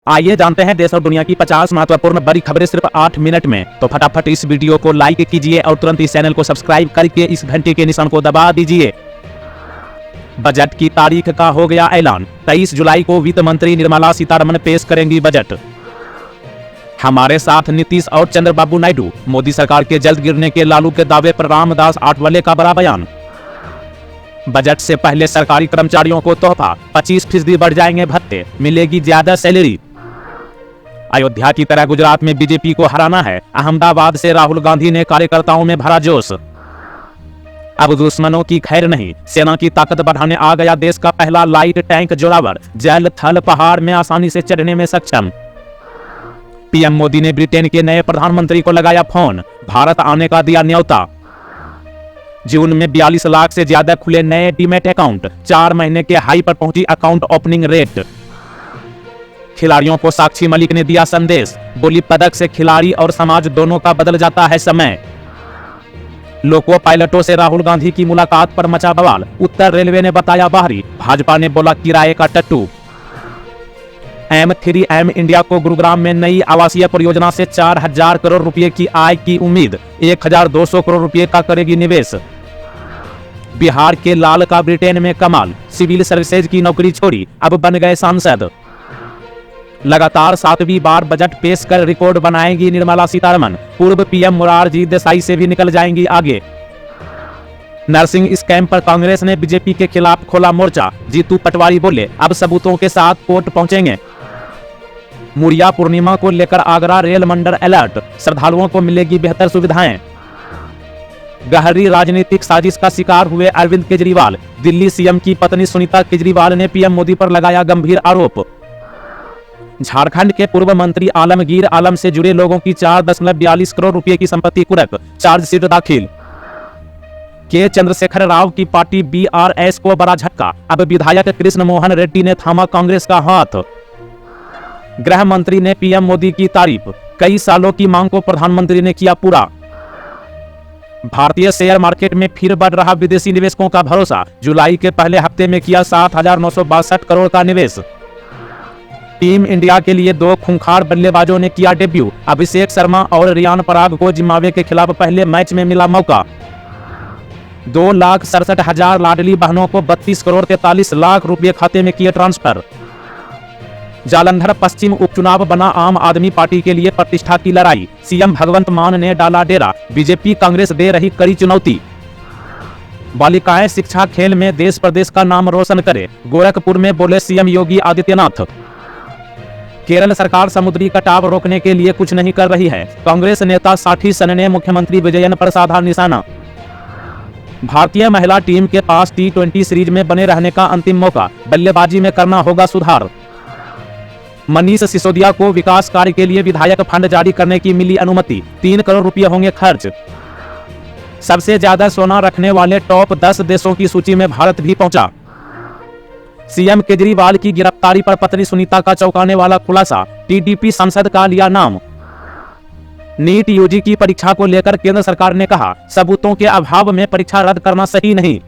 आइए जानते हैं देश और दुनिया की 50 महत्वपूर्ण बड़ी खबरें सिर्फ 8 मिनट में। तो फटाफट इस वीडियो को लाइक कीजिए और तुरंत इस चैनल को सब्सक्राइब करके इस घंटे के निशान को दबा दीजिए। बजट की तारीख का हो गया ऐलान। 23 जुलाई को वित्त मंत्री निर्मला सीतारमण पेश करेंगी बजट। हमारे साथ नीतीश और चंद्रबाबू नायडू। मोदी सरकार के जल्द गिरने के लालू के दावे पर रामदास आठवले का बड़ा बयान। बजट से पहले सरकारी कर्मचारियों को तोहफा, 25% बढ़ जाएंगे भत्ते, मिलेगी ज्यादा सैलरी। अयोध्या की तरह गुजरात में बीजेपी को हराना है। अहमदाबाद से राहुल गांधी ने कार्यकर्ताओं में भरा जोश। अब दुश्मनों की खैर नहीं, सेना की ताकत बढ़ाने आ गया देश का पहला लाइट टैंक जोरावर। जल थल पहाड़ में आसानी से चढ़ने में सक्षम। पीएम मोदी ने ब्रिटेन के नए प्रधानमंत्री को लगाया फोन, भारत आने का दिया न्योता। जून में 42 लाख से ज्यादा खुले नए डीमैट अकाउंट। 4 महीने के हाई पर पहुंची अकाउंट ओपनिंग रेट। खिलाड़ियों को साक्षी मलिक ने दिया संदेश, बोली पदक से खिलाड़ी और समाज दोनों का बदल जाता है समय। लोको पायलटों से राहुल गांधी की मुलाकात पर मचा बवाल। उत्तर रेलवे ने बताया बाहरी, भाजपा ने बोला किराए का टट्टू। M3M इंडिया को गुरुग्राम में नई आवासीय परियोजना से 4000 करोड़ रुपए की आय की उम्मीद। 1200 करोड़ रुपए का करेगी निवेश। बिहार के लाल का ब्रिटेन में कमाल, सिविल सर्विसेज की नौकरी छोड़ी, अब बन गए सांसद। लगातार 7वीं बार बजट पेश कर रिकॉर्ड बनाएंगी निर्मला सीतारमण। पूर्व पीएम मोरारजी देसाई से भी निकल जाएंगी आगे। नर्सिंग स्कैम पर कांग्रेस ने बीजेपी के खिलाफ खोला मोर्चा। जीतू पटवारी बोले, अब सबूतों के साथ कोर्ट पहुंचेंगे। मुड़िया पूर्णिमा को लेकर आगरा रेल मंडल अलर्ट, श्रद्धालुओं को मिलेगी बेहतर सुविधाएं। गहरी राजनीतिक साजिश का शिकार हुए अरविंद केजरीवाल। दिल्ली सीएम की पत्नी सुनीता केजरीवाल ने पीएम मोदी पर लगाया गंभीर आरोप। झारखंड के पूर्व मंत्री आलमगीर आलम से जुड़े लोगों की 4.42 करोड़ रुपए की संपत्ति कुर्क, चार्जशीट दाखिल। के चंद्रशेखर राव की पार्टी बीआरएस को बड़ा झटका। अब विधायक कृष्ण मोहन रेड्डी ने थामा कांग्रेस का हाथ। गृह मंत्री ने पीएम मोदी की तारीफ, कई सालों की मांग को प्रधानमंत्री ने किया पूरा। भारतीय शेयर मार्केट में फिर बढ़ रहा विदेशी निवेशकों का भरोसा। जुलाई के पहले हफ्ते में किया 7,962 करोड़ का निवेश। टीम इंडिया के लिए 2 खूंखार बल्लेबाजों ने किया डेब्यू। अभिषेक शर्मा और रियान पराग को जिम्बाब्वे के खिलाफ पहले मैच में मिला मौका। 2,67,000 लाडली बहनों को 32 करोड़ 43 लाख रुपए खाते में किए ट्रांसफर। जालंधर पश्चिम उपचुनाव बना आम आदमी पार्टी के लिए प्रतिष्ठा की लड़ाई। सीएम भगवंत मान ने डाला डेरा। बीजेपी कांग्रेस दे रही कड़ी चुनौती। बालिकाएं शिक्षा खेल में देश प्रदेश का नाम रोशन करे, गोरखपुर में बोले सीएम योगी आदित्यनाथ। केरल सरकार समुद्री कटाव रोकने के लिए कुछ नहीं कर रही है। कांग्रेस नेता साठी सन ने मुख्यमंत्री विजयन पर साधा निशाना। भारतीय महिला टीम के पास T20 सीरीज में बने रहने का अंतिम मौका। बल्लेबाजी में करना होगा सुधार। मनीष सिसोदिया को विकास कार्य के लिए विधायक फंड जारी करने की मिली अनुमति। 3 करोड़ रुपए होंगे खर्च। सबसे ज्यादा सोना रखने वाले टॉप 10 देशों की सूची में भारत भी पहुंचा। सीएम केजरीवाल की गिरफ्तारी पर पत्नी सुनीता का चौंकाने वाला खुलासा। टीडीपी सांसद का लिया नाम। नीट यूजी की परीक्षा को लेकर केंद्र सरकार ने कहा, सबूतों के अभाव में परीक्षा रद्द करना सही नहीं।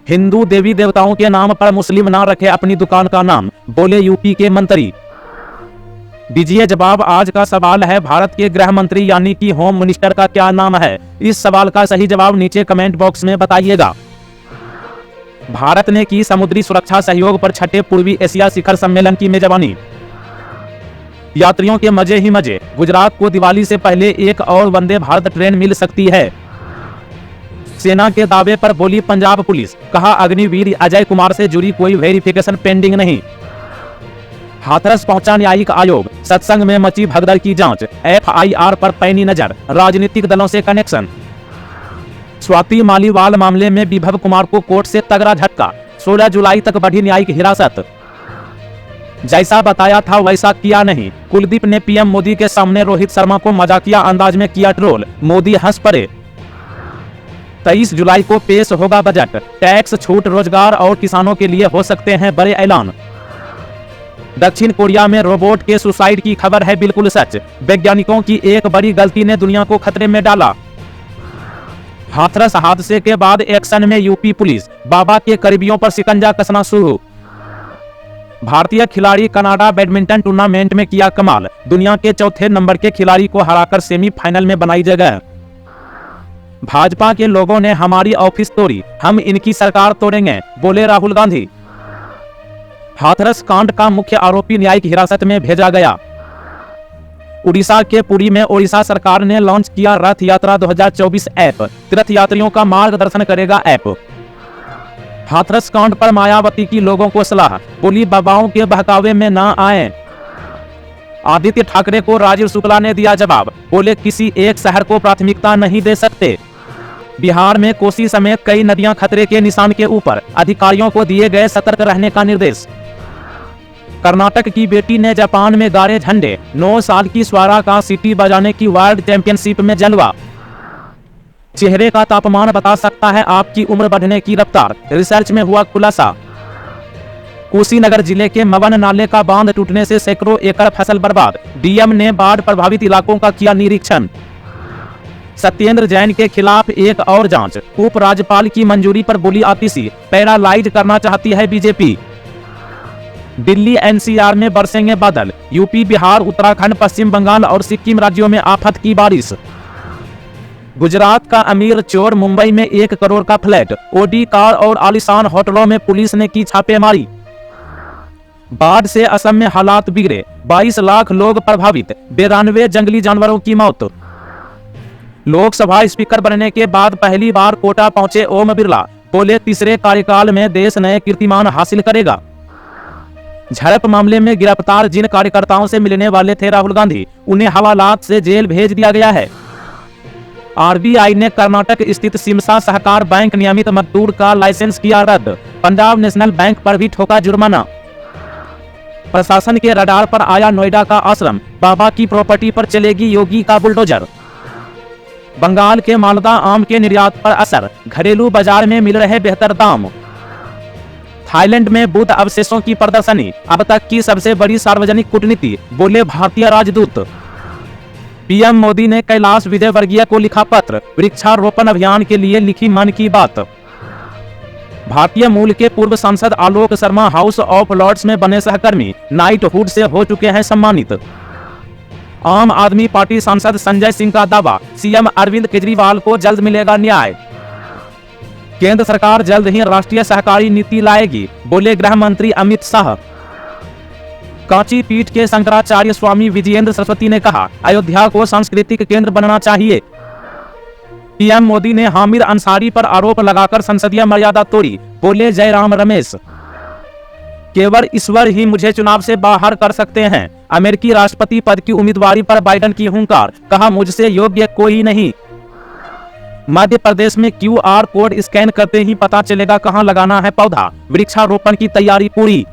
हिंदू देवी देवताओं के नाम पर मुस्लिम ना रखे अपनी दुकान का नाम, बोले यूपी के मंत्री। दीजिए जवाब, आज का सवाल है भारत के गृह मंत्री यानी कि होम मिनिस्टर का क्या नाम है? इस सवाल का सही जवाब नीचे कमेंट बॉक्स में बताइएगा। भारत ने की समुद्री सुरक्षा सहयोग पर 6ठे पूर्वी एशिया शिखर सम्मेलन की मेजबानी। यात्रियों के मजे ही मजे। गुजरात को दिवाली से पहले एक और वंदे भारत ट्रेन मिल सकती है। सेना के दावे पर बोली पंजाब पुलिस, कहा अग्निवीर अजय कुमार से जुड़ी कोई वेरिफिकेशन पेंडिंग नहीं। हाथरस पहुंचा न्यायिक आयोग। सत्संग में मची भगदड़ की जांच। FIR पर पैनी नजर, राजनीतिक दलों से कनेक्शन। स्वाति मालीवाल मामले में विभव कुमार को कोर्ट से तगड़ा झटका। 16 जुलाई तक बढ़ी न्यायिक हिरासत। जैसा बताया था वैसा किया नहीं। कुलदीप ने पीएम मोदी के सामने रोहित शर्मा को मजाकिया अंदाज में किया ट्रोल। मोदी हंस पड़े। 23 जुलाई को पेश होगा बजट। टैक्स छूट, रोजगार और किसानों के लिए हो सकते हैं बड़े ऐलान। दक्षिण कोरिया में रोबोट के सुसाइड की खबर है बिल्कुल सच। वैज्ञानिकों की एक बड़ी गलती ने दुनिया को खतरे में डाला। हाथरस हादसे के बाद एक्शन में यूपी पुलिस। बाबा के करीबियों पर शिकंजा कसना शुरू। भारतीय खिलाड़ी कनाडा बैडमिंटन टूर्नामेंट में किया कमाल, दुनिया के चौथे नंबर के खिलाड़ी को हराकर सेमीफाइनल में बनाई जगह। भाजपा के लोगों ने हमारी ऑफिस तोड़ी, हम इनकी सरकार तोड़ेंगे, बोले राहुल गांधी। हाथरस कांड का मुख्य आरोपी न्यायिक हिरासत में भेजा गया। उड़ीसा के पुरी में ओडिशा सरकार ने लॉन्च किया रथ यात्रा 2024 ऐप, तीर्थ यात्रियों का मार्गदर्शन करेगा ऐप। हाथरस कांड पर मायावती की लोगों को सलाह, बोली बाबाओं के बहकावे में ना आए। आदित्य ठाकरे को राजीव शुक्ला ने दिया जवाब, बोले किसी एक शहर को प्राथमिकता नहीं दे सकते। बिहार में कोसी समेत कई नदियां खतरे के निशान के ऊपर, अधिकारियों को दिए गए सतर्क रहने का निर्देश। कर्नाटक की बेटी ने जापान में गाड़े झंडे, 9 साल की स्वारा का सीटी बजाने की वर्ल्ड चैंपियनशिप में जलवा। चेहरे का तापमान बता सकता है आपकी उम्र बढ़ने की रफ्तार, रिसर्च में हुआ खुलासा। कुशीनगर जिले के मवन नाले का बांध टूटने से सैकड़ों एकड़ फसल बर्बाद, डीएम ने बाढ़ प्रभावित इलाकों का किया निरीक्षण। सत्येंद्र जैन के खिलाफ एक और जांच, उपराज्यपाल की मंजूरी पर बोली आतिशी, पैरालाइज करना चाहती है बीजेपी। दिल्ली एनसीआर में बरसेंगे बादल, यूपी बिहार उत्तराखंड पश्चिम बंगाल और सिक्किम राज्यों में आफत की बारिश। गुजरात का अमीर चोर, मुंबई में 1 करोड़ का फ्लैट, ओडी कार और आलीशान होटलों में पुलिस ने की छापेमारी। बाढ़ से असम में हालात बिगड़े, 22 लाख लोग प्रभावित, 92 जंगली जानवरों की मौत। लोकसभा स्पीकर बनने के बाद पहली बार कोटा पहुंचे ओम बिरला, बोले तीसरे कार्यकाल में देश नए कीर्तिमान हासिल करेगा। झड़प मामले में गिरफ्तार जिन कार्यकर्ताओं से मिलने वाले थे राहुल गांधी, उन्हें हवालात से जेल भेज दिया गया है। आरबीआई ने कर्नाटक स्थित सिमसा सहकार बैंक नियमित मजदूर का लाइसेंस किया रद्द, पंजाब नेशनल बैंक पर भी ठोका जुर्माना। प्रशासन के रडार पर आया नोएडा का आश्रम, बाबा की प्रॉपर्टी पर चलेगी योगी का बुलडोजर। बंगाल के मालदा आम के निर्यात पर असर, घरेलू बाजार में मिल रहे बेहतर दाम। थाईलैंड में बुद्ध अवशेषों की प्रदर्शनी, अब तक की सबसे बड़ी सार्वजनिक कूटनीति, बोले भारतीय राजदूत। पीएम मोदी ने कैलाश विजयवर्गीय को लिखा पत्र, वृक्षारोपण अभियान के लिए लिखी मन की बात। भारतीय मूल के पूर्व सांसद Alok Sharma house of Lords में बने सहकर्मी, नाइटहुड से हो चुके हैं सम्मानित। आम आदमी पार्टी सांसद संजय सिंह का दावा, सीएम अरविंद केजरीवाल को जल्द मिलेगा न्याय। केंद्र सरकार जल्द ही राष्ट्रीय सहकारी नीति लाएगी, बोले गृह मंत्री अमित शाह। कांची पीठ के शंकराचार्य स्वामी विजयेंद्र सरस्वती ने कहा, अयोध्या को सांस्कृतिक केंद्र बनना चाहिए। पीएम मोदी ने हामिद अंसारी पर आरोप लगाकर संसदीय मर्यादा तोड़ी, बोले जयराम रमेश। केवल ईश्वर ही मुझे चुनाव से बाहर कर सकते हैं, अमेरिकी राष्ट्रपति पद की उम्मीदवारी पर बाइडेन की हुंकार, कहा मुझसे योग्य कोई नहीं। मध्य प्रदेश में क्यूआर कोड स्कैन करते ही पता चलेगा कहां लगाना है पौधा, वृक्षारोपण की तैयारी पूरी।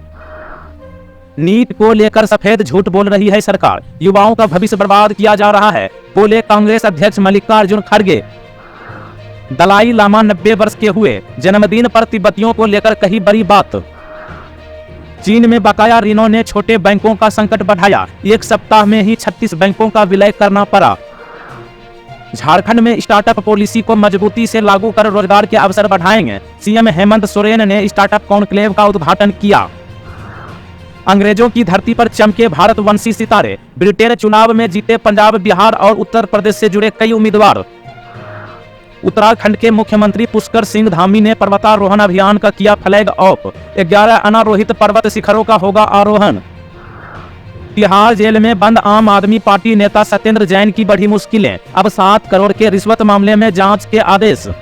नीट को लेकर सफेद झूठ बोल रही है सरकार, युवाओं का भविष्य बर्बाद किया जा रहा है, बोले कांग्रेस अध्यक्ष मल्लिकार्जुन खड़गे। दलाई लामा 90 वर्ष के हुए, जन्मदिन पर तिब्बतियों को लेकर कही बड़ी बात। चीन में बकाया ऋणों ने छोटे बैंकों का संकट बढ़ाया, 1 सप्ताह में ही 36 बैंकों का विलय करना पड़ा। झारखंड में स्टार्टअप पॉलिसी को मजबूती से लागू कर रोजगार के अवसर बढ़ाएंगे, सीएम हेमंत सोरेन ने स्टार्टअप कॉन्क्लेव का उद्घाटन किया। अंग्रेजों की धरती पर चमके भारतवंशी सितारे, ब्रिटेन चुनाव में जीते पंजाब, बिहार और उत्तर प्रदेश से जुड़े कई उम्मीदवार। उत्तराखंड के मुख्यमंत्री पुष्कर सिंह धामी ने पर्वतारोहण अभियान का किया फ्लैग ऑफ, 11 अनारोहित पर्वत शिखरों का होगा आरोहण। तिहाड़ जेल में बंद आम आदमी पार्टी नेता सत्येंद्र जैन की बढ़ी मुश्किलें, अब 7 करोड़ के रिश्वत मामले में जांच के आदेश।